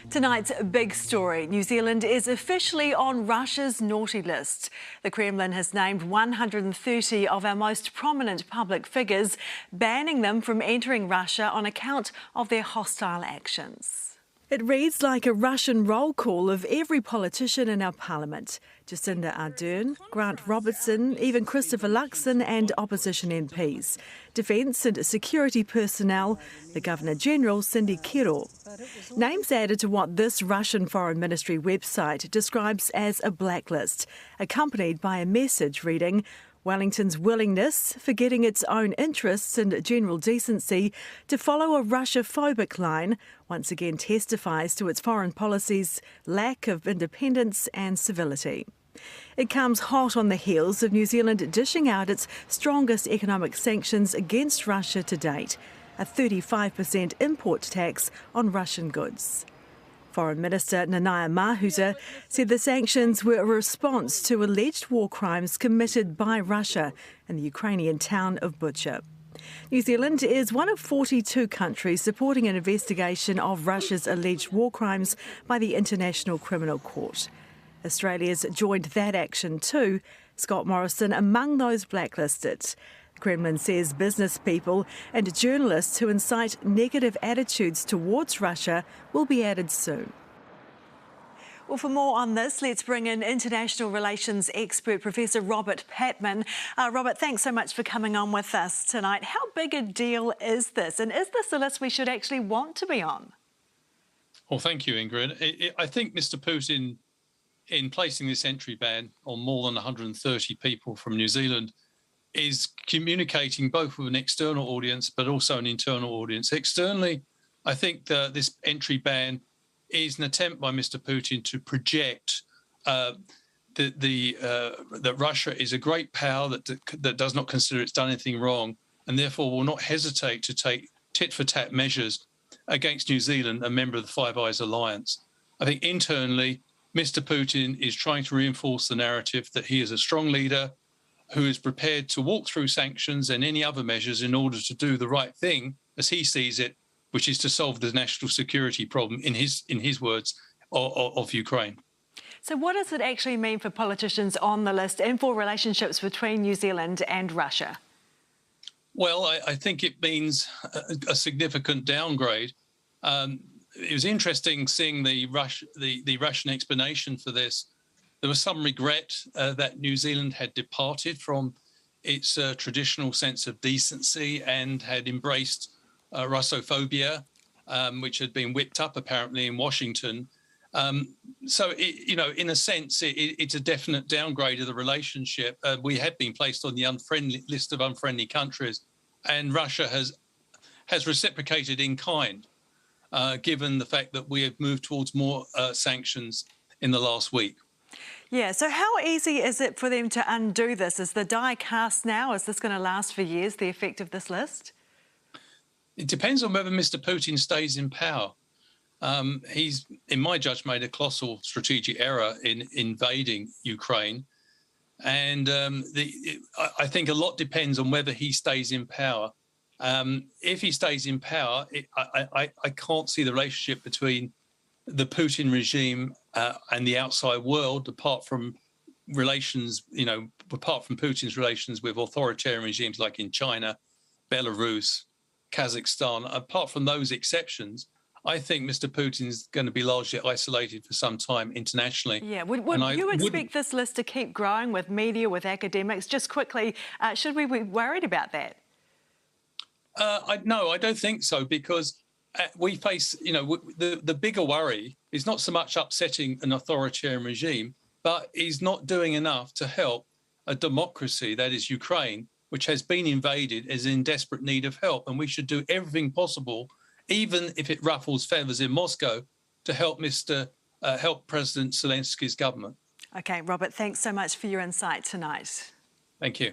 Tonight's big story. New Zealand is officially on Russia's naughty list. The Kremlin has named 130 of our most prominent public figures, banning them from entering Russia on account of their hostile actions. It reads like a Russian roll call of every politician in our parliament. Jacinda Ardern, Grant Robertson, even Christopher Luxon and opposition MPs. Defence and security personnel, the Governor-General Cindy Kiro. Names added to what this Russian Foreign Ministry website describes as a blacklist, accompanied by a message reading, Wellington's willingness, forgetting its own interests and general decency, to follow a Russia-phobic line, once again testifies to its foreign policy's lack of independence and civility. It comes hot on the heels of New Zealand dishing out its strongest economic sanctions against Russia to date, a 35% import tax on Russian goods. Foreign Minister Nanaia Mahuta said the sanctions were a response to alleged war crimes committed by Russia in the Ukrainian town of Bucha. New Zealand is one of 42 countries supporting an investigation of Russia's alleged war crimes by the International Criminal Court. Australia's joined that action too, Scott Morrison among those blacklisted. Kremlin says business people and journalists who incite negative attitudes towards Russia will be added soon. Well, for more on this, let's bring in international relations expert Professor Robert Patman. Robert, thanks so much for coming on with us tonight. How big a deal is this? And is this a list we should actually want to be on? Well, thank you, Ingrid. I think Mr. Putin, in placing this entry ban on more than 130 people from New Zealand, is communicating both with an external audience but also an internal audience. Externally, I think this entry ban is an attempt by Mr. Putin to project that Russia is a great power that does not consider it's done anything wrong and therefore will not hesitate to take tit-for-tat measures against New Zealand, a member of the Five Eyes Alliance. I think internally, Mr. Putin is trying to reinforce the narrative that he is a strong leader who is prepared to walk through sanctions and any other measures in order to do the right thing, as he sees it, which is to solve the national security problem, in his words, of Ukraine. So what does it actually mean for politicians on the list and for relationships between New Zealand and Russia? Well, I think it means a significant downgrade. It was interesting seeing the Russian explanation for this. There was some regret that New Zealand had departed from its traditional sense of decency and had embraced Russophobia, which had been whipped up apparently in Washington. So, in a sense, it's a definite downgrade of the relationship. We had been placed on the unfriendly list of unfriendly countries, and Russia has reciprocated in kind, given the fact that we have moved towards more sanctions in the last week. Yeah, so how easy is it for them to undo this? Is the die cast now? Is this going to last for years, the effect of this list? It depends on whether Mr. Putin stays in power. He's, in my judgment, made a colossal strategic error in invading Ukraine. And I think a lot depends on whether he stays in power. If he stays in power, I can't see the relationship between the Putin regime and the outside world, apart from relations, apart from Putin's relations with authoritarian regimes like in China, Belarus, Kazakhstan. Apart from those exceptions, I think Mr. Putin's going to be largely isolated for some time internationally. Yeah, would you expect this list to keep growing with media, with academics? Just quickly, should we be worried about that? No, I don't think so, because we face, the bigger worry is not so much upsetting an authoritarian regime, but is not doing enough to help a democracy, that is Ukraine, which has been invaded, is in desperate need of help. And we should do everything possible, even if it ruffles feathers in Moscow, to help help President Zelensky's government. OK, Robert, thanks so much for your insight tonight. Thank you.